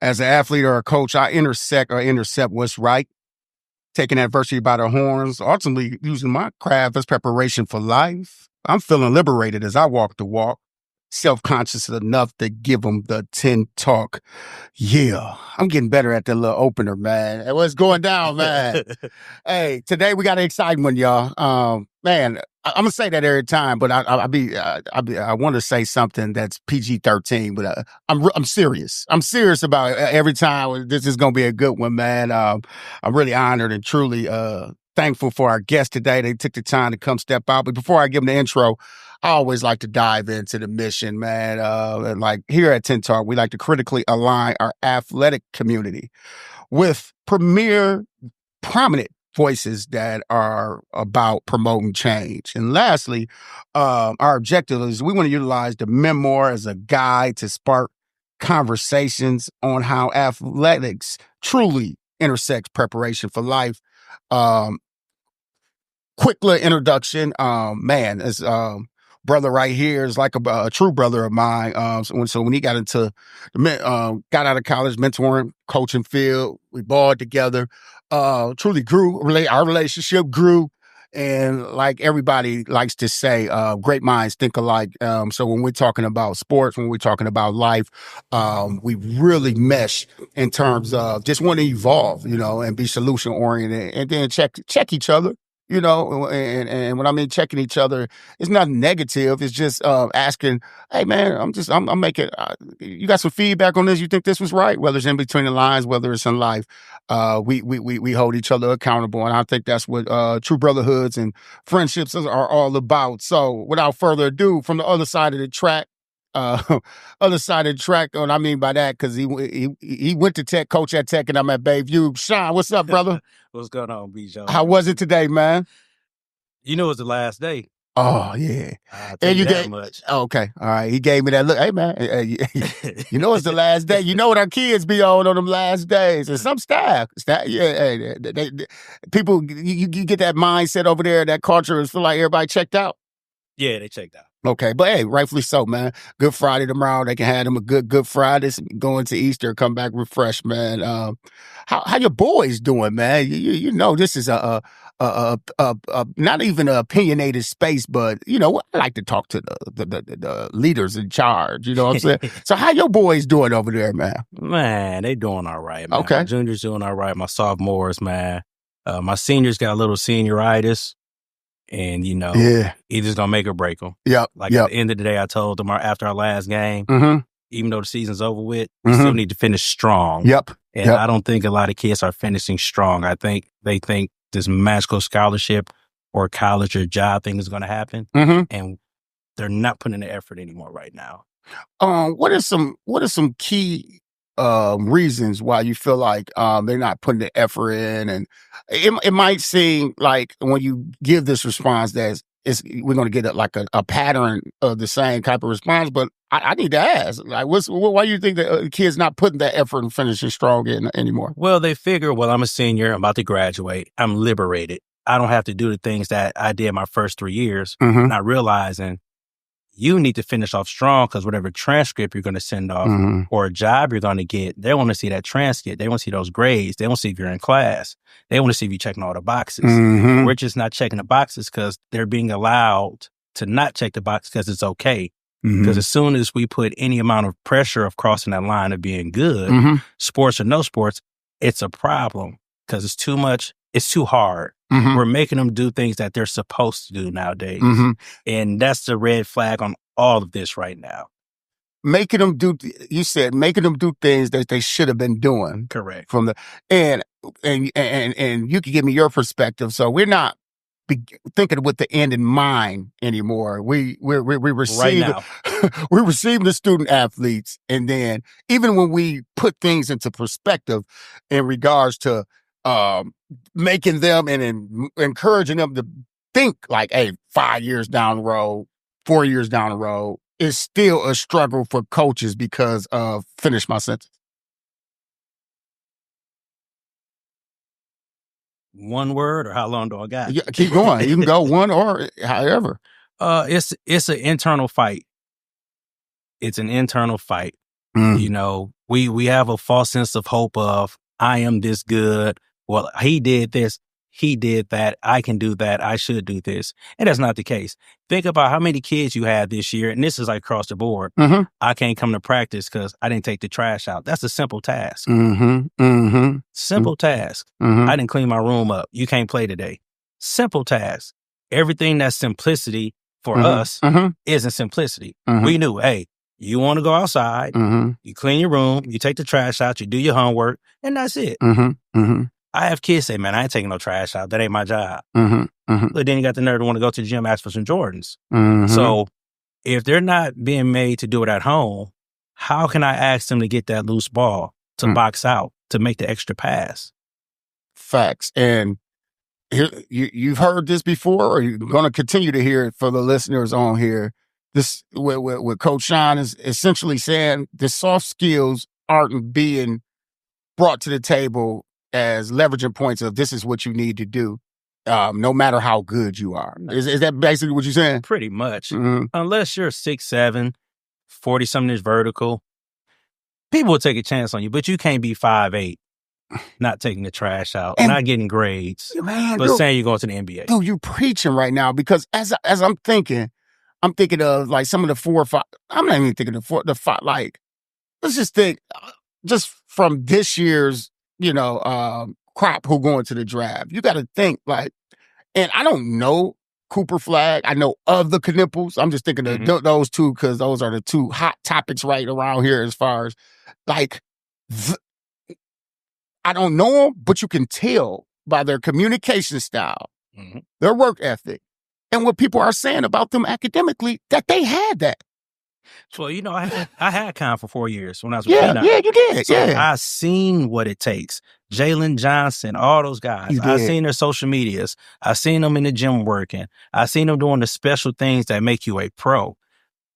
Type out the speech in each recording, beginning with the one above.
As an athlete or a coach, I intersect or intercept what's right, taking adversity by the horns, ultimately using my craft as preparation for life. I'm feeling liberated as I walk the walk, self-conscious enough to give them the 10 talk. Yeah, I'm getting better at the little opener, man. Hey, what's going down, man? Hey, today we got an exciting one, y'all. Man, I'm gonna say that every time, but I want to say something that's PG-13, but I'm serious. I'm serious about it every time. This is gonna be a good one, man. I'm really honored and truly thankful for our guest today. They took the time to come step out. But before I give them the intro, I always like to dive into the mission, man. And like here at 10 Talk, we like to critically align our athletic community with premier, prominent voices that are about promoting change. And lastly, our objective is we want to utilize the memoir as a guide to spark conversations on how athletics truly intersects preparation for life. Um, Quick little introduction. Man, as brother right here is like a true brother of mine. So when he got into got out of college, mentoring, coaching field, we balled together. Truly grew. Our relationship grew, and like everybody likes to say, great minds think alike. So when we're talking about sports, when we're talking about life, we really mesh in terms of just want to evolve, and be solution oriented, and then check each other. And when I mean checking each other, it's not negative. It's just asking, hey man, I'm making. You got some feedback on this? You think this was right? Whether it's in between the lines, whether it's in life, we hold each other accountable, and I think that's what true brotherhoods and friendships are all about. So, without further ado, from the other side of the track. What I mean by that, because he went to Tech, coach at Tech, and I'm at Bayview. Sean, what's up, brother? What's going on, Bijan? How was it today, man? You know, it was the last day. Oh yeah, and you that much. Okay, all right. He gave me that look. Hey man, you know it's the last day. You know what our kids be on them last days, and some staff, yeah, people. You get that mindset over there, that culture, and feel like everybody checked out. Yeah, they checked out. Okay, but hey, rightfully so, man. Good Friday tomorrow. They can have them a good Friday. Going to Easter, come back refreshed, man. How your boys doing, man? You know this is a not even an opinionated space, but I like to talk to the leaders in charge. You know what I'm saying? So how your boys doing over there, man? Man, they doing all right, man. Okay, my juniors doing all right. My sophomores, man. My seniors got a little senioritis. And, either it's going to make or break them. Yep. At the end of the day, I told them after our last game, even though the season's over with, we still need to finish strong. Yep. And I don't think a lot of kids are finishing strong. I think they think this magical scholarship or college or job thing is going to happen. And they're not putting in the effort anymore right now. What are some key reasons why you feel like they're not putting the effort in? And it might seem like when you give this response that we're going to get a pattern of the same type of response, but I need to ask, like, why do you think the kids not putting that effort and finishing strong anymore? Well, they figure, I'm a senior, I'm about to graduate, I'm liberated, I don't have to do the things that I did my first 3 years, not realizing you need to finish off strong, because whatever transcript you're going to send off or a job you're going to get, they want to see that transcript. They want to see those grades. They want to see if you're in class. They want to see if you're checking all the boxes. We're just not checking the boxes because they're being allowed to not check the box because it's okay. Because as soon as we put any amount of pressure of crossing that line of being good, sports or no sports, it's a problem because it's too much. It's too hard. We're making them do things that they're supposed to do nowadays. And that's the red flag on all of this right now. Making them do things that they should have been doing. Correct. And you can give me your perspective. So we're not thinking with the end in mind anymore. We receive right we receive the student athletes, and then even when we put things into perspective in regards to making them and encouraging them to think like, hey, 5 years down the road, 4 years down the road, is still a struggle for coaches because of, finish my sentence. One word, or how long do I got? Yeah, keep going. You can go one or however. It's an internal fight. It's an internal fight. You know, we have a false sense of hope of, I am this good. Well, he did this. He did that. I can do that. I should do this. And that's not the case. Think about how many kids you had this year. And this is like across the board. I can't come to practice because I didn't take the trash out. That's a simple task. Simple task. I didn't clean my room up. You can't play today. Simple task. Everything that's simplicity for us isn't simplicity. We knew, hey, you want to go outside, you clean your room, you take the trash out, you do your homework, and that's it. I have kids say, man, I ain't taking no trash out. That ain't my job. But then you got the nerve to want to go to the gym, ask for some Jordans. So if they're not being made to do it at home, how can I ask them to get that loose ball, to box out, to make the extra pass? Facts. And here, you've heard this before, or you're going to continue to hear it for the listeners on here. This, what Coach Sean is essentially saying, the soft skills aren't being brought to the table as leveraging points of this is what you need to do, no matter how good you are. Is that basically what you're saying? Pretty much. Unless you're 6'7", 40-something inch vertical, people will take a chance on you, but you can't be 5'8", not taking the trash out, not getting grades, but saying you're going to the NBA. Dude, you preaching right now, because as I'm thinking of like some of the 4 or 5. I'm not even thinking of the 5. Like, let's just think, just from this year's, crop who going to the draft. You got to think like, and I don't know Cooper Flag. I know of the Knipples. I'm just thinking of those two because those are the two hot topics right around here as far as like, I don't know them, but you can tell by their communication style, their work ethic, and what people are saying about them academically that they had that. Well, I had Con for 4 years when I was with P9. Yeah, you did. So I seen what it takes. Jalen Johnson, all those guys. I seen their social medias. I seen them in the gym working. I seen them doing the special things that make you a pro.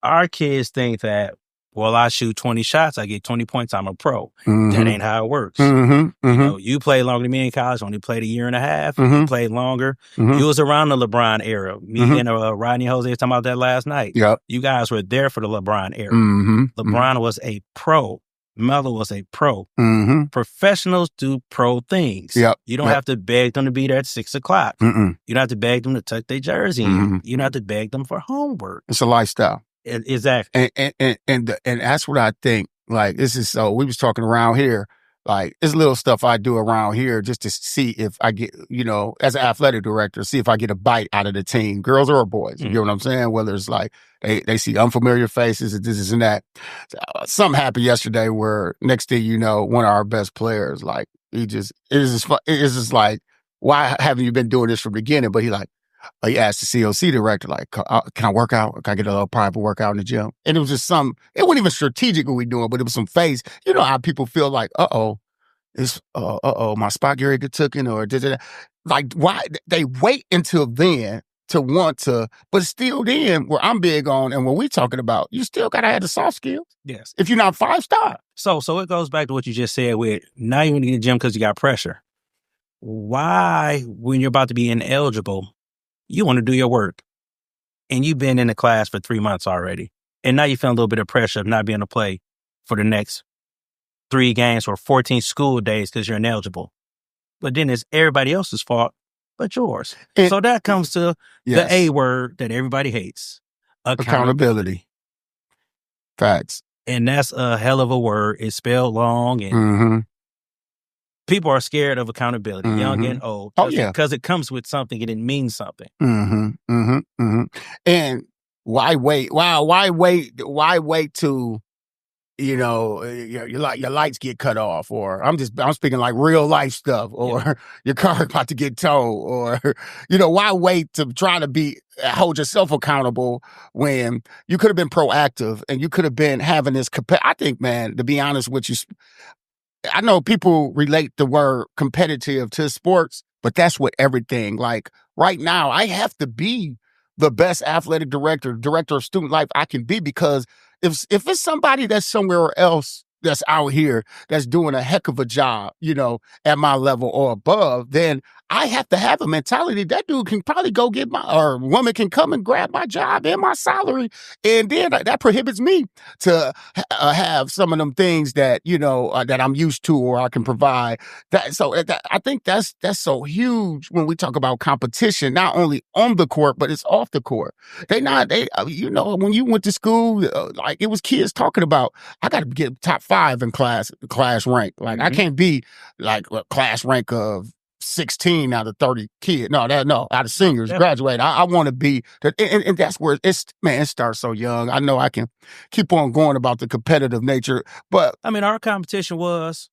Our kids think that, well, I shoot 20 shots, I get 20 points, I'm a pro. That ain't how it works. You played longer than me in college, only played a year and a half. You played longer. You was around the LeBron era. Me and Rodney Jose was talking about that last night. You guys were there for the LeBron era. LeBron was a pro. Melo was a pro. Professionals do pro things. You don't have to beg them to be there at 6 o'clock. You don't have to beg them to tuck their jersey in. You don't have to beg them for homework. It's a lifestyle. Exactly. And that's what I think. Like, this is so, we was talking around here, like, it's little stuff I do around here just to see if I get, as an athletic director, see if I get a bite out of the team, girls or boys. You know what I'm saying? Whether it's like they see unfamiliar faces and this and that. Something happened yesterday where next thing you know, one of our best players, like, it's just like, why haven't you been doing this from the beginning? But he asked the COC director, like, can I work out? Can I get a little private workout in the gym? And it was just it wasn't even strategic what we doing, but it was some phase. You know how people feel like, my spot Gary get taken, or like, why? They wait until then to want to, but still then, where I'm big on, and what we talking about, you still got to have the soft skills. Yes. If you're not 5-star. So it goes back to what you just said with, now you want to get in the gym because you got pressure. Why, when you're about to be ineligible, you want to do your work, and you've been in the class for 3 months already, and now you feel a little bit of pressure of not being able to play for the next 3 games or 14 school days because you're ineligible. But then it's everybody else's fault but yours. So that comes to the A word that everybody hates. Accountability. Facts. And that's a hell of a word. It's spelled long, and people are scared of accountability, young and old. Because it comes with something and it means something. And why wait? Wow, why wait? Why wait to, your lights get cut off, or I'm speaking like real life stuff, or your car about to get towed, or why wait to try to hold yourself accountable when you could have been proactive and you could have been having this. I think, man, to be honest with you, I know people relate the word competitive to sports, but that's what everything, like right now, I have to be the best athletic director of student life I can be, because if it's somebody that's somewhere else that's out here that's doing a heck of a job, at my level or above, then I have to have a mentality that dude can probably go get or woman can come and grab my job and my salary. And then that prohibits me to have some of them things that, that I'm used to or I can provide. I think that's so huge when we talk about competition, not only on the court, but it's off the court. When you went to school, like it was kids talking about, I got to get top 5 in class rank. Like I can't be like a class rank of 16 out of 30 kids. No, out of seniors graduate. I want to be, and that's where it starts so young. I know I can keep on going about the competitive nature, but I mean, our competition was,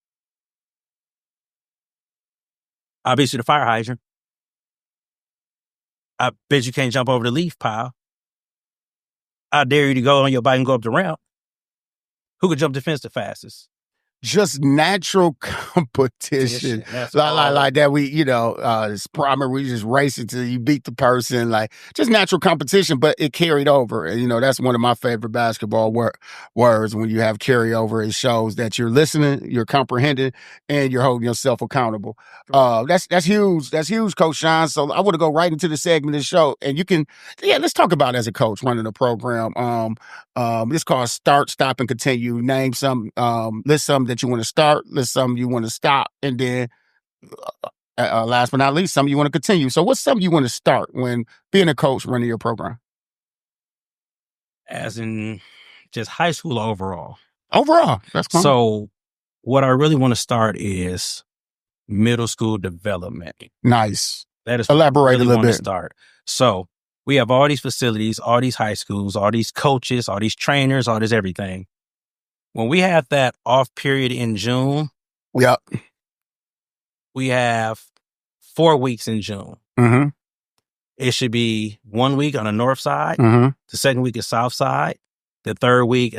I'll beat you the fire hydrant. I bet you can't jump over the leaf pile. I dare you to go on your bike and go up the ramp. Who could jump the fence the fastest? Just natural competition. Like that. It's primary. We just race until you beat the person. Like just natural competition, but it carried over. And, that's one of my favorite basketball words. When you have carryover, it shows that you're listening, you're comprehending, and you're holding yourself accountable. That's huge. That's huge, Coach Sean. So I want to go right into the segment of the show. And let's talk about as a coach running a program. This called Start, Stop, and Continue. Name some, list some that you want to start, list some you want to stop, and then last but not least, some you want to continue. So what's something you want to start when being a coach running your program? As in just high school overall? Overall, that's cool. So what I really want to start is middle school development. Nice. That is elaborate really a little bit. Start. So we have all these facilities, all these high schools, all these coaches, all these trainers, all this everything. When we have that off period in June, yep, we have 4 weeks in June. Mm-hmm. It should be 1 week on the north side, mm-hmm. the second week is south side, the third week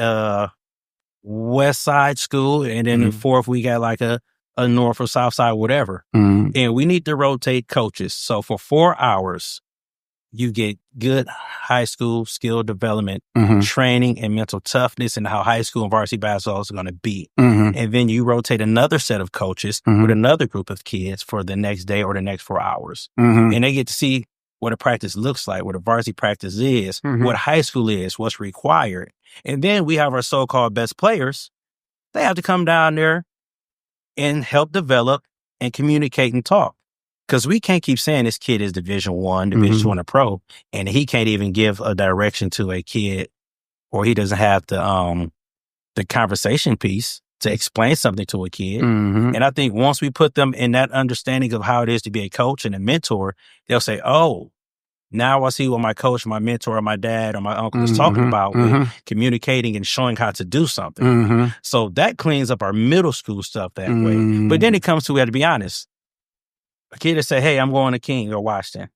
west side school, and then the fourth week at like a north or south side, whatever. Mm-hmm. And we need to rotate coaches. So for 4 hours, you get good high school skill development, training, and mental toughness, and how high school and varsity basketball is going to be. And then you rotate another set of coaches with another group of kids for the next day or the next 4 hours. And they get to see what a practice looks like, what a varsity practice is, what high school is, what's required. And then we have our so-called best players. They have to come down there and help develop and communicate and talk. Because we can't keep saying this kid is Division I, Division II, and a pro, and he can't even give a direction to a kid, or he doesn't have the conversation piece to explain something to a kid. And I think once we put them in that understanding of how it is to be a coach and a mentor, they'll say, oh, now I see what my coach, my mentor, or my dad, or my uncle was talking about with communicating and showing how to do something. So that cleans up our middle school stuff that way. But then it comes to, we have to be honest. A kid that say, hey, I'm going to King or Washington.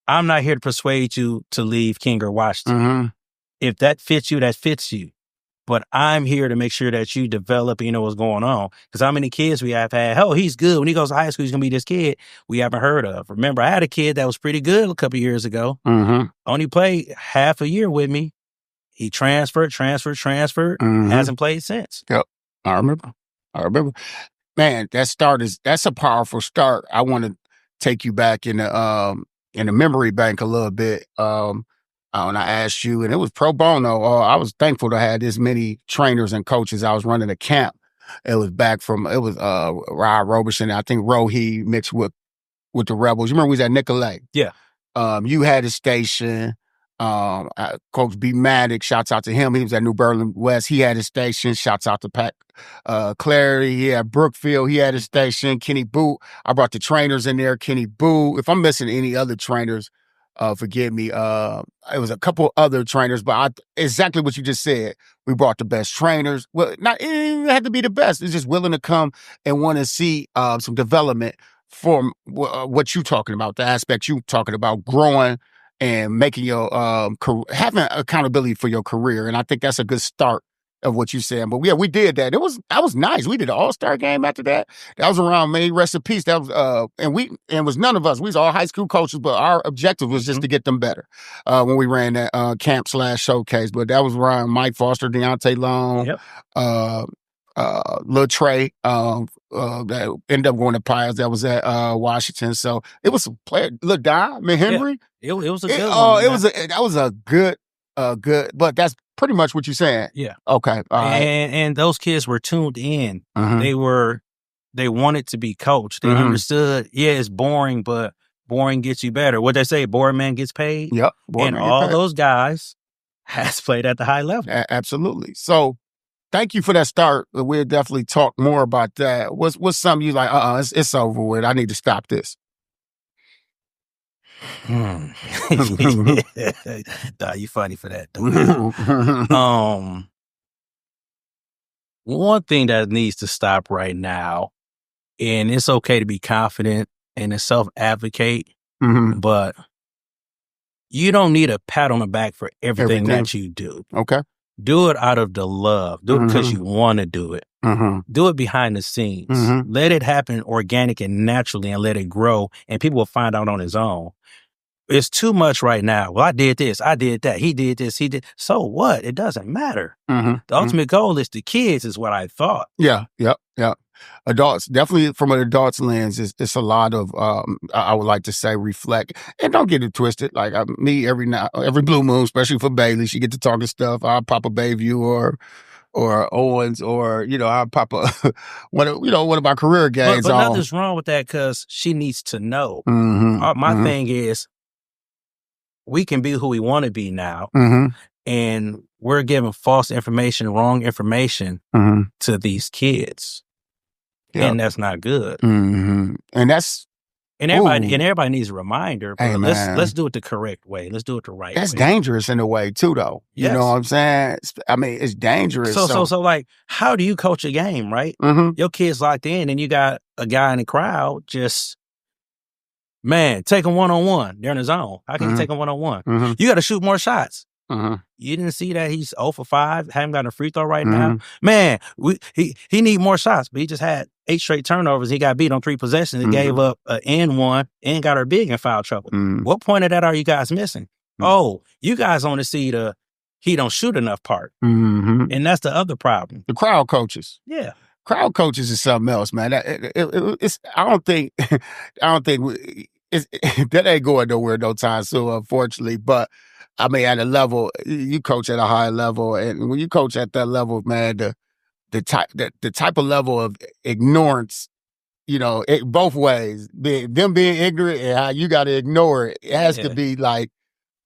I'm not here to persuade you to leave King or Washington. If that fits you, that fits you. But I'm here to make sure that you develop and you know what's going on. Because how many kids we have had, oh, he's good. When he goes to high school, he's going to be this kid we haven't heard of. Remember, I had a kid that was pretty good a couple years ago. Only played half a year with me. He transferred, hasn't played since. Yep, I remember. Man, that's a powerful start. I want to take you back in the memory bank a little bit. And I asked you, and it was pro bono. I was thankful to have this many trainers and coaches. I was running a camp. It was Rod Roberson. I think Rohi mixed with the Rebels. You remember we was at Nicolay? Yeah. You had a station. Coach B. Maddox, shouts out to him. He was at New Berlin West. He had a station. Shouts out to Pat Clary. He had Brookfield. He had a station. Kenny Boot. I brought the trainers in there. Kenny Boot. If I'm missing any other trainers, forgive me. It was a couple other trainers, but exactly what you just said. We brought the best trainers. Well, it didn't have to be the best. It's just willing to come and want to see some development from what you're talking about, the aspects you're talking about, growing and making your having accountability for your career. And I think that's a good start of what you said. But yeah, we did that. That was nice. We did an all-star game after that. That was around May, rest in peace. That was and it was none of us. We was all high school coaches, but our objective was just to get them better when we ran that camp/showcase. But that was around Mike Foster, Deontay Long, Lil Trey, that ended up going to Pies that was at Washington. So it was a player. Lil Don, Henry. Yeah, it was a good one. That was a good, but that's pretty much what you're saying. Yeah. Okay. All right. And those kids were tuned in. They wanted to be coached. They understood, it's boring, but boring gets you better. What they say, boring man gets paid. Yep. And all those guys has played at the high level. Absolutely. So thank you for that start. We'll definitely talk more about that. What's something you like, it's over with. I need to stop this. You funny for that. One thing that needs to stop right now, and it's okay to be confident and to self-advocate, but you don't need a pat on the back for everything that you do. Okay. Do it out of the love. Do it because you want to do it. Do it behind the scenes. Let it happen organic and naturally and let it grow, and people will find out on its own. It's too much right now. Well, I did this. I did that. He did this. He did. So what? It doesn't matter. The ultimate goal is the kids, is what I thought. Yeah. Yep. Adults, definitely from an adult's lens, it's a lot of, I would like to say, reflect. And don't get it twisted. Like me, every blue moon, especially for Bailey, she get to talking stuff. I'll pop a Bayview or Owens, or, I'll pop a, one of my career games. But nothing's wrong with that, because she needs to know. My thing is, we can be who we want to be now. And we're giving false information, wrong information to these kids. Yep. And that's not good. And that's... And everybody needs a reminder. But let's do it the correct way. Let's do it the right way. That's dangerous in a way too, though. Yes. You know what I'm saying? I mean, it's dangerous. So like, how do you coach a game, right? Your kid's locked in, and you got a guy in the crowd just... Man, take him one-on-one. They're in his zone. How can you take him one-on-one? You got to shoot more shots. You didn't see that he's 0 for 5, haven't gotten a free throw right now? Man, he need more shots, but he just had 8 straight turnovers. He got beat on 3 possessions. He gave up an N1 and got her big in foul trouble. What point of that are you guys missing? Oh, you guys only see the he don't shoot enough part. And that's the other problem. The crowd coaches. Yeah. Crowd coaches is something else, man. I don't think that ain't going nowhere no time soon, unfortunately. But I mean, at a level, you coach at a high level, and when you coach at that level, man, the type of level of ignorance, both ways, them being ignorant and how you got to ignore it, it has to be like,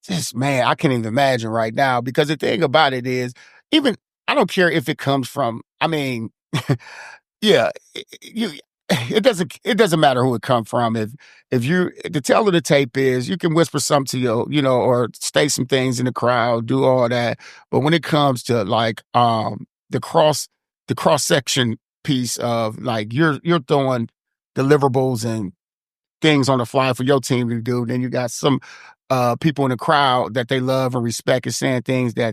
just, man, I can't even imagine right now. Because the thing about it is, even I don't care if it comes from, I mean. Yeah, it doesn't matter who it comes from. If you, the tell of the tape is, you can whisper something to your, or state some things in the crowd, do all that. But when it comes to like the cross section piece of like you're throwing deliverables and things on the fly for your team to do, then you got some people in the crowd that they love and respect and saying things that's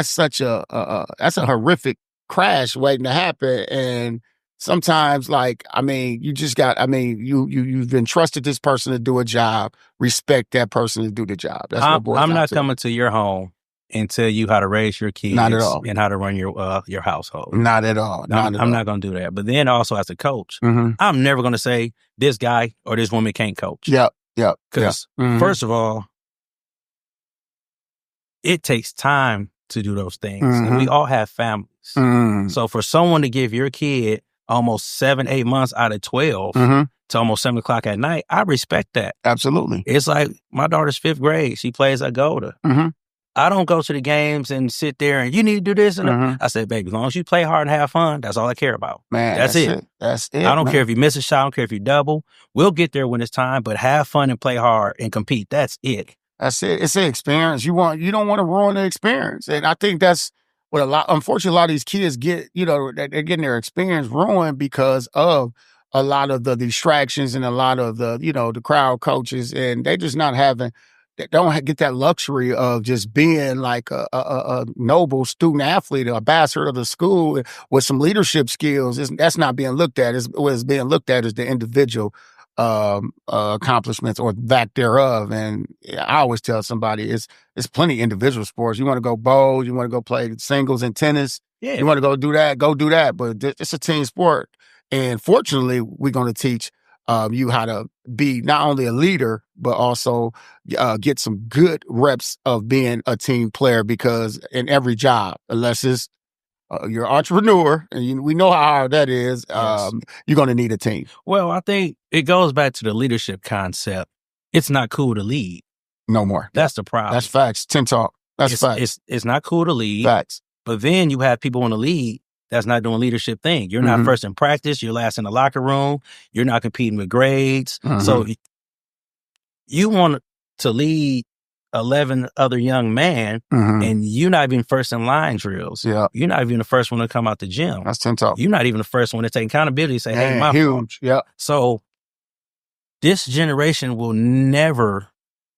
such that's a horrific crash waiting to happen. And sometimes, like, I mean, you just got, I mean, you've entrusted this person to do a job, respect that person to do the job. That's what I'm not coming to your home and tell you how to raise your kids. Not at all. And how to run your household. Not at all. I'm not going to do that. But then also as a coach, I'm never going to say this guy or this woman can't coach. Yep. Because first of all, it takes time to do those things. And we all have families. So for someone to give your kid almost 7-8 months out of 12 to almost 7 o'clock at night, I respect that. Absolutely. It's like my daughter's 5th grade. She plays at Golda. I don't go to the games and sit there and you need to do this. And I said, baby, as long as you play hard and have fun, that's all I care about. Man, that's it. That's it. I don't care if you miss a shot. I don't care if you double. We'll get there when it's time, but have fun and play hard and compete. That's it. That's it. It's an experience. You don't want to ruin the experience. And I think that's what unfortunately, a lot of these kids get, they're getting their experience ruined because of a lot of the distractions and a lot of the, the crowd coaches, and they just not having, they don't get that luxury of just being like a noble student athlete, a ambassador of the school with some leadership skills. That's not being looked at. What's being looked at is the individual accomplishments or lack thereof. And I always tell somebody it's plenty of individual sports. You want to go bowl, you want to go play singles and tennis, Yeah. You want to go do that, go do that. But it's a team sport. And fortunately, we're going to teach you how to be not only a leader, but also get some good reps of being a team player, because in every job, unless it's you're an entrepreneur, and we know how hard that is, Yes. you're going to need a team. Well, I think it goes back to the leadership concept. It's not cool to lead. No more. That's the problem. That's facts. 10 talk. That's facts. It's not cool to lead. Facts. But then you have people in the league that's not doing leadership thing. You're not first in practice. You're last in the locker room. You're not competing with grades. So you want to lead 11 other young men, and you're not even first in line drills. Yeah. You're not even the first one to come out the gym. That's 10 talk. You're not even the first one to take accountability and say, hey, my huge. fault. Yeah. So this generation will never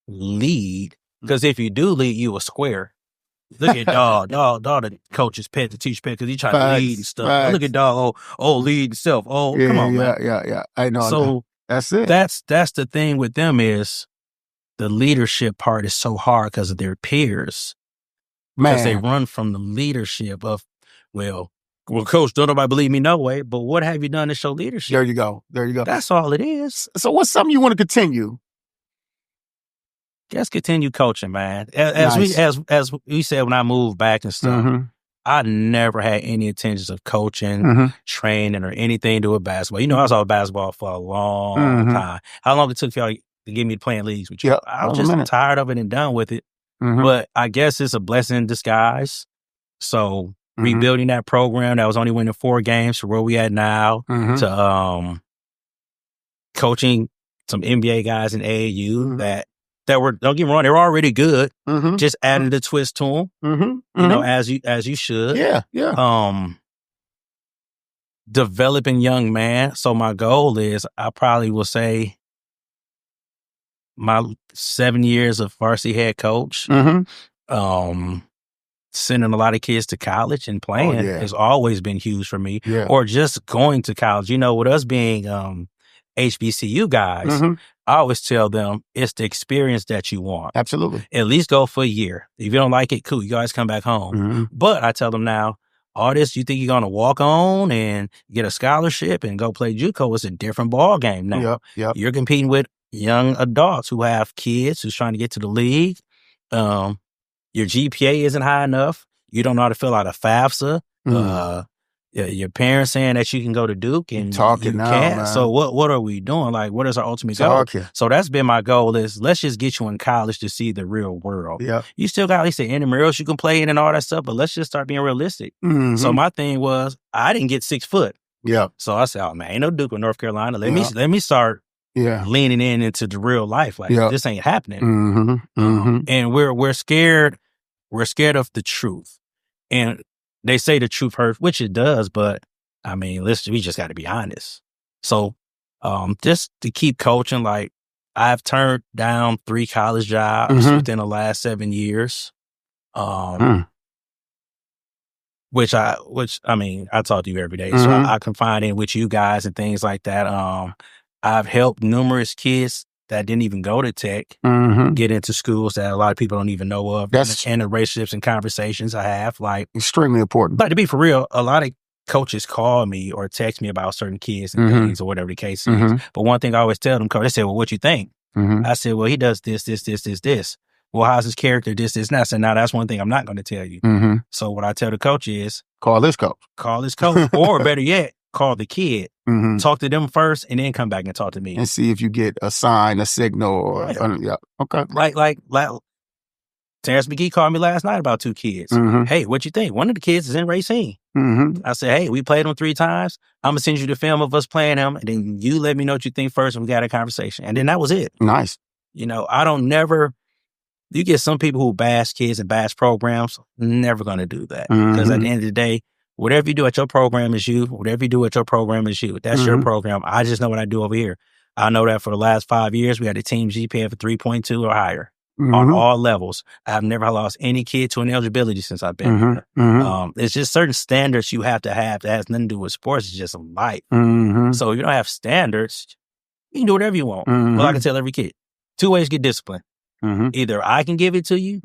lead, because if you do lead, you a square. Look at Dog, the coach's pet, the teacher's pet, because he trying to lead and stuff. Look at Dog, lead himself. Come on, man. Yeah. I know. So that's it. That's the thing with them, is the leadership part is so hard because of their peers. Because they run from the leadership of, well, coach, don't nobody believe me, no way. But what have you done to show leadership? There you go. That's all it is. So what's something you want to continue? Just continue coaching, man. As we said when I moved back and stuff, I never had any intentions of coaching, training, or anything to do with basketball. You know, I was all basketball for a long time. How long it took for y'all to get me to play in leagues with you? Yep. I was just tired of it and done with it. But I guess it's a blessing in disguise. So rebuilding that program that was only winning 4 games to where we at now, to coaching some NBA guys in AAU that were, don't get me wrong, they were already good. Just added a twist to them, you know, as you should. Yeah. Developing young man. So my goal is, I probably will say, my 7 years of varsity head coach, sending a lot of kids to college and playing has always been huge for me. Yeah. Or just going to college. You know, with us being HBCU guys, I always tell them it's the experience that you want. Absolutely. At least go for a year. If you don't like it, cool, you guys come back home. But I tell them now, all this, you think you're going to walk on and get a scholarship and go play JUCO, it's a different ball game now. Yep. You're competing with young adults who have kids who's trying to get to the league. Your GPA isn't high enough. You don't know how to fill out a FAFSA. Your parents saying that you can go to Duke and talking you now, can't. man. So what are we doing? Like, what is our ultimate goal? So that's been my goal, is let's just get you in college to see the real world. Yeah. You still got, like, say, intramurals you can play in and all that stuff, but let's just start being realistic. So my thing was, I didn't get 6 foot. Yeah. So I said, oh man, ain't no Duke or North Carolina. Let me start leaning into the real life. Like, this ain't happening. And we're scared. We're scared of the truth. And they say the truth hurts, which it does, but I mean, we just got to be honest. So, just to keep coaching, like, I've turned down 3 college jobs within the last 7 years. Which I mean, I talk to you every day, so I confide in with you guys and things like that. I've helped numerous kids that didn't even go to tech get into schools that a lot of people don't even know of. And the relationships and conversations I have, like, extremely important. But to be for real, a lot of coaches call me or text me about certain kids and things or whatever the case is. But one thing I always tell them, coach, they say, well, what you think? I said, well, he does this. Well, how's his character? This. And I said, now that's one thing I'm not going to tell you. So what I tell the coach is, call this coach, or better yet, call the kid. Talk to them first, and then come back and talk to me and see if you get a sign, a signal, or okay. Like Terrence McGee called me last night about 2 kids. Hey, what you think? One of the kids is in Racine. I said, hey, we played him 3 times. I'm gonna send you the film of us playing him, and then you let me know what you think first, and we got a conversation. And then that was it. Nice. You know, you get some people who bash kids and bash programs, never gonna do that. Because at the end of the day, whatever you do at your program is you. Whatever you do at your program is you. That's your program. I just know what I do over here. I know that for the last 5 years, we had a team GPA of 3.2 or higher on all levels. I've never lost any kid to an eligibility since I've been here. It's just certain standards you have that has nothing to do with sports. It's just life. So if you don't have standards, you can do whatever you want. Well, I can tell every kid, 2 ways to get discipline. Either I can give it to you,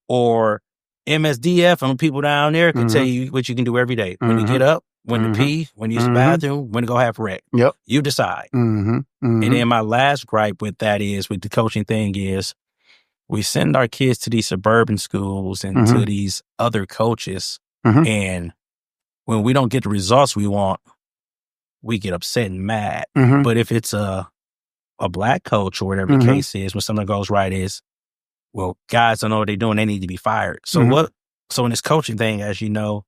or MSDF and the people down there can tell you what you can do every day. When to get up, when to pee, when to use the bathroom, when to go have a rec. Yep. You decide. And then my last gripe with that is, with the coaching thing is, we send our kids to these suburban schools and to these other coaches. And when we don't get the results we want, we get upset and mad. But if it's a black coach or whatever the case is, when something goes right is, well, guys don't know what they're doing. They need to be fired. So so in this coaching thing, as you know,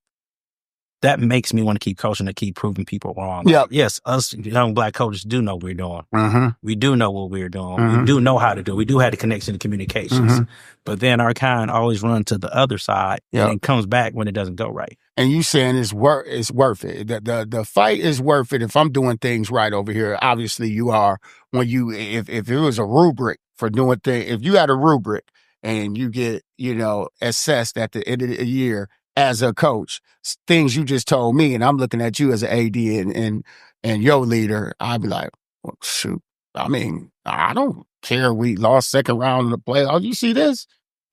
that makes me want to keep coaching, to keep proving people wrong. Yeah. Yes, us young black coaches do know what we're doing. We do know what we're doing. We do know how to do it. We do have the connection and communications. But then our kind always run to the other side and it comes back when it doesn't go right. And you saying it's worth it. The fight is worth it if I'm doing things right over here. Obviously you are. When you, if it was a rubric for doing things, if you had a rubric and you get, assessed at the end of the year as a coach, things you just told me, and I'm looking at you as an AD and your leader, I'd be like, well, shoot. I mean, I don't care. We lost second round in the playoffs. You see this?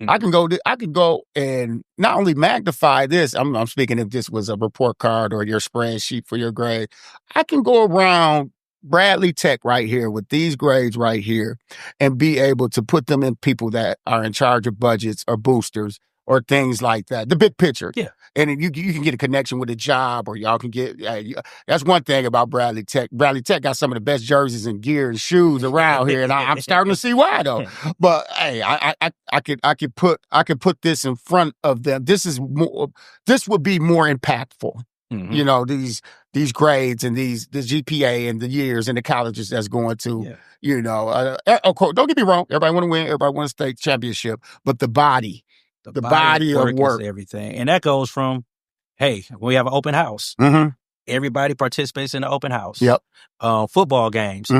I can go and not only magnify this. I'm speaking if this was a report card or your spreadsheet for your grade. I can go around Bradley Tech right here with these grades right here and be able to put them in people that are in charge of budgets or boosters or things like that. The big picture. Yeah. And you can get a connection with a job, or y'all can get, that's one thing about Bradley Tech. Bradley Tech got some of the best jerseys and gear and shoes around here. And I'm starting to see why though. But hey, I could put this in front of them. This would be more impactful. These grades and the GPA and the years and the colleges that's going to, of course, don't get me wrong. Everybody want to win. Everybody want to state championship, but the body of work is everything. And that goes from, hey, we have an open house. Everybody participates in the open house. Yep. Football games.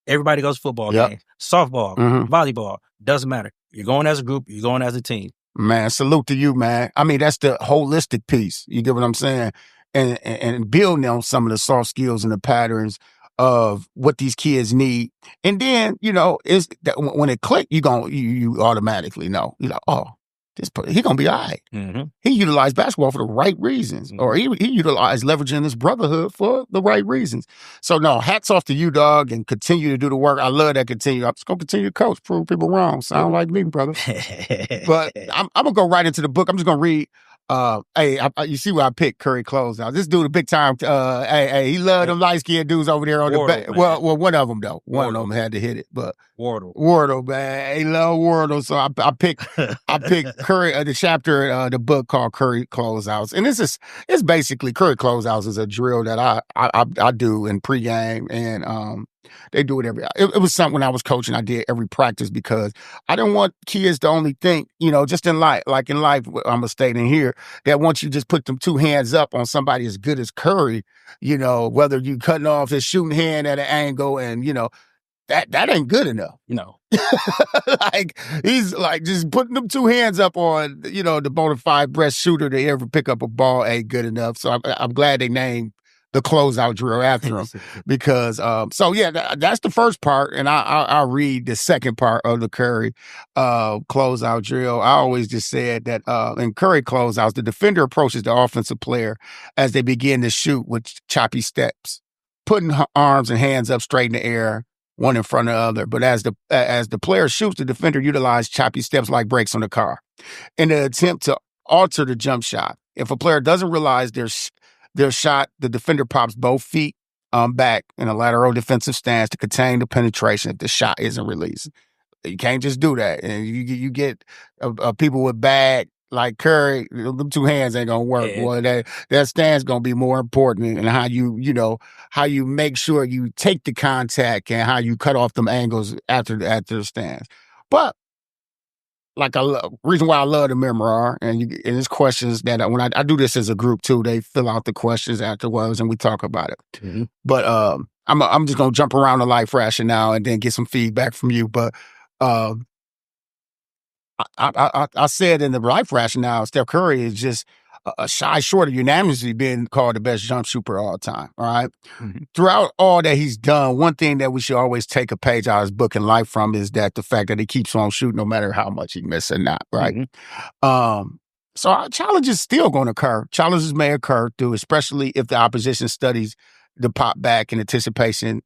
Everybody goes to football games. Softball, volleyball, doesn't matter. You're going as a group, you're going as a team. Man, salute to you, man. I mean, that's the holistic piece. You get what I'm saying? And building on some of the soft skills and the patterns of what these kids need. And then, is that when it click, you automatically know. You're like, oh, he gonna be all right. He utilized basketball for the right reasons, or he utilized leveraging this brotherhood for the right reasons. So no, hats off to you, dog, and continue to do the work. I love that. I'm just gonna continue to coach, prove people wrong. Sound like me, brother. But I'm gonna go right into the book. I'm just gonna read. You see where I picked Curry-Closeouts. This dude a big time. He loved them light skinned dudes over there on the back. Well, one of them though. One of them had to hit it, but Wardle, man, he loved Wardle. So I picked Curry, the chapter, the book called Curry-Closeouts, and it's basically Curry-Closeouts is a drill that I do in pregame, and they do it it was something when I was coaching, I did every practice because I didn't want kids to only think, just in life, like in life, I'm a stating here, that once you just put them two hands up on somebody as good as Curry, whether you cutting off his shooting hand at an angle and, that ain't good enough. Like, he's like just putting them two hands up on, the bona fide best shooter to ever pick up a ball ain't good enough. So I'm glad they named the closeout drill after him because, that's the first part. And I'll read the second part of the Curry closeout drill. I always just said that in Curry closeouts, the defender approaches the offensive player as they begin to shoot with choppy steps, putting arms and hands up straight in the air, one in front of the other. But as the player shoots, the defender utilizes choppy steps like brakes on the car in an attempt to alter the jump shot. If a player doesn't realize their shot, the defender pops both feet back in a lateral defensive stance to contain the penetration if the shot isn't released. You can't just do that. And you get people with bad, like Curry, them two hands ain't going to work. Boy, that stance going to be more important, and how you make sure you take the contact and how you cut off them angles after the stance. But reason why I love the memoir, and it's questions that when I do this as a group too, they fill out the questions afterwards and we talk about it. But I'm just gonna jump around the life rationale and then get some feedback from you. But I said in the life rationale, Steph Curry is just a shy short of unanimously being called the best jump shooter of all time. All right. Throughout all that he's done, one thing that we should always take a page out of his book and life from is that the fact that he keeps on shooting no matter how much he misses or not. Right. So challenges still going to occur. Challenges may occur through, especially if the opposition studies the pop back in anticipation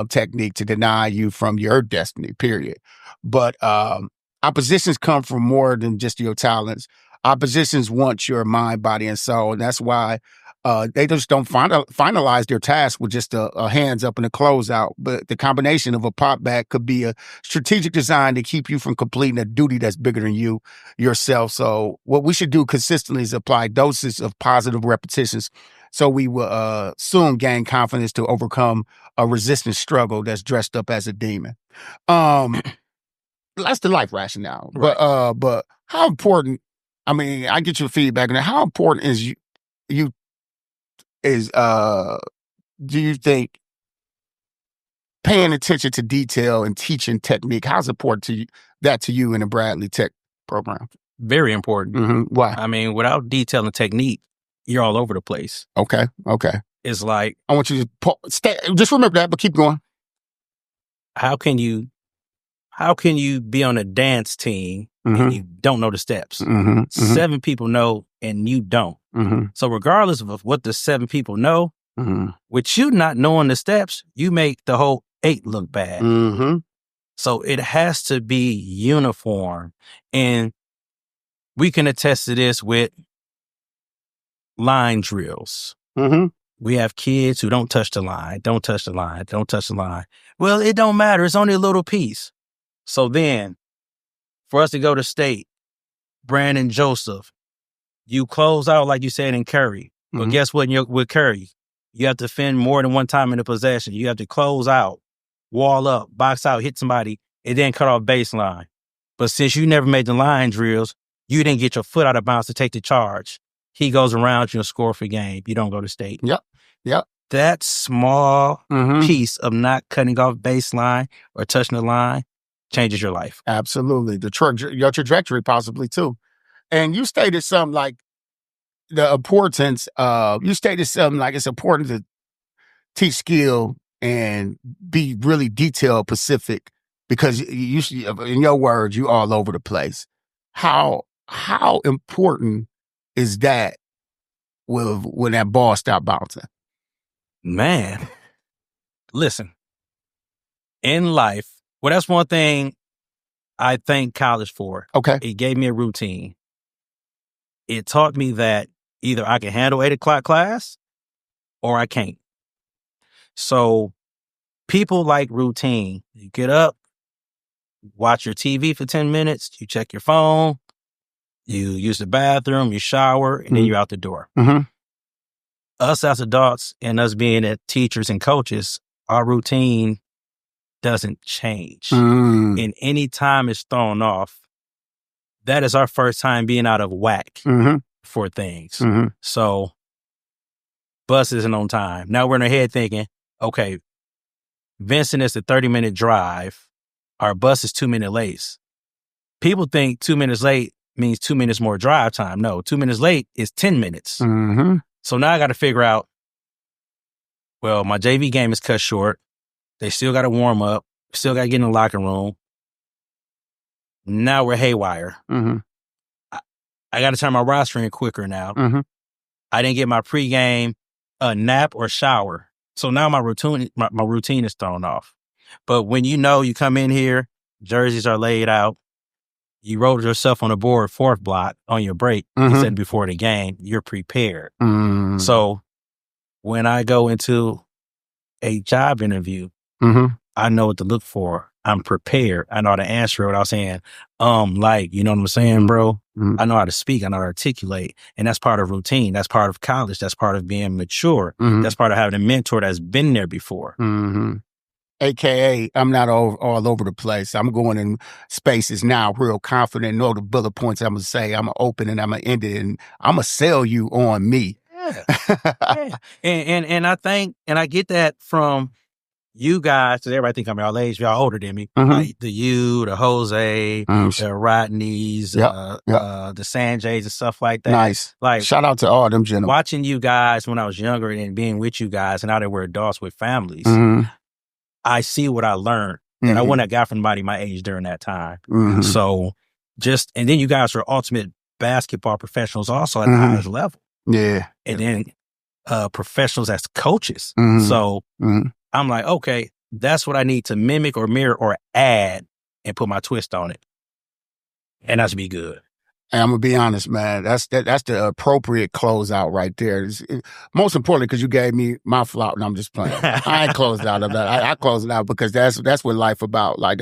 technique to deny you from your destiny, period. But oppositions come from more than just your talents. Oppositions want your mind, body, and soul. And that's why they just don't finalize their task with just a hands up and a closeout. But the combination of a pop back could be a strategic design to keep you from completing a duty that's bigger than you yourself. So what we should do consistently is apply doses of positive repetitions so we will soon gain confidence to overcome a resistance struggle that's dressed up as a demon. That's the life rationale. Right. But how important, I mean, I get your feedback on that. How important is do you think paying attention to detail and teaching technique, how's important to you in the Bradley Tech program? Very important. Mm-hmm. Why? I mean, without detail and technique, you're all over the place. Okay. It's like, I want you to just remember that, but keep going. How can you be on a dance team and you don't know the steps? 7 people know and you don't. So regardless of what the 7 people know, with you not knowing the steps, you make the whole 8 look bad. So it has to be uniform. And we can attest to this with line drills. We have kids who don't touch the line. Well, it don't matter. It's only a little piece. So then, for us to go to state, Brandon Joseph, you close out like you said in Curry. But guess what? With Curry, you have to defend more than one time in the possession. You have to close out, wall up, box out, hit somebody, and then cut off baseline. But since you never made the line drills, you didn't get your foot out of bounds to take the charge. He goes around you and score for game. You don't go to state. Yep. That small piece of not cutting off baseline or touching the line changes your life. Absolutely. Your trajectory possibly too. And you stated something like the importance it's important to teach skill and be really detail specific because you in your words, you all over the place. How important is that when that ball stop bouncing? Man, listen, in life, well, that's one thing I thank college for. Okay. It gave me a routine. It taught me that either I can handle 8 o'clock class or I can't. So people like routine. You get up, watch your TV for 10 minutes, you check your phone, you use the bathroom, you shower, and then you're out the door. Us as adults and us being teachers and coaches, our routine doesn't change. And any time it's thrown off, that is our first time being out of whack for things. So bus isn't on time. Now we're in our head thinking, okay, Vincent is a 30-minute drive. Our bus is 2 minutes late. People think 2 minutes late means 2 minutes more drive time. No, 2 minutes late is 10 minutes. So now I got to figure out, well, my JV game is cut short. They still got to warm up. Still got to get in the locker room. Now we're haywire. I got to turn my roster in quicker now. I didn't get my pregame nap or shower. So now my routine is thrown off. But when you come in here, jerseys are laid out. You rolled yourself on the board 4th block on your break. You said before the game, you're prepared. So when I go into a job interview, I know what to look for. I'm prepared. I know how to answer it without saying, you know what I'm saying, bro? I know how to speak. I know how to articulate. And that's part of routine. That's part of college. That's part of being mature. That's part of having a mentor that's been there before. AKA, I'm not all over the place. I'm going in spaces now, real confident, know the bullet points I'm going to say. I'm going to open and I'm going to end it, and I'm going to sell you on me. Yeah. And I think, and I get that from you guys, because everybody think I'm y'all age, y'all older than me. Like the Jose, the Rodneys, the Sanjays and stuff like that. Nice. Like, shout out to all them gentlemen. Watching you guys when I was younger and being with you guys, and now that we're adults with families, I see what I learned. And I wouldn't have got from anybody my age during that time. So and then you guys were ultimate basketball professionals also at the highest level. Yeah. And then professionals as coaches. So I'm like, okay, that's what I need to mimic or mirror or add and put my twist on it. And that should be good. And I'm gonna be honest, man. That's the appropriate closeout right there. Most importantly, because you gave me my flop, and I'm just playing. I ain't closed out of that. I closed it out because that's what life about. Like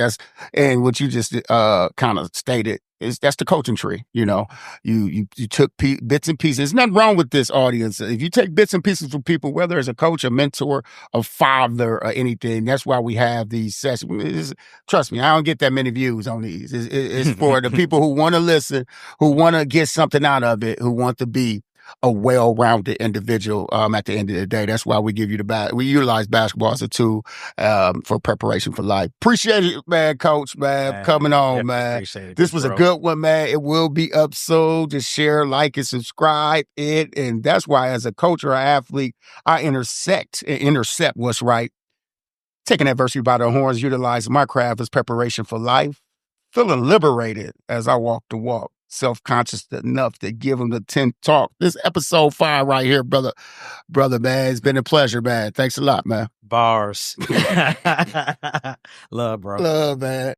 and what you just kind of stated is that's the coaching tree. You know, you took bits and pieces. There's nothing wrong with this audience. If you take bits and pieces from people, whether it's a coach, a mentor, a father, or anything, that's why we have these sessions. Trust me, I don't get that many views on these. It's for the people who want to listen, who want to get something out of it, who want to be a well-rounded individual at the end of the day. That's why we give you we utilize basketball as a tool for preparation for life. Appreciate it, man, Coach, man. Coming on, man. This was a good one, man. It will be up soon. Just share, like, and subscribe it. And that's why as a coach or an athlete, I intercept what's right. Taking adversity by the horns, utilizing my craft as preparation for life. Feeling liberated as I walk the walk. Self-conscious enough to give them the 10 talk. This episode 5 right here, brother, man. It's been a pleasure, man. Thanks a lot, man. Bars. Love, bro. Love, man.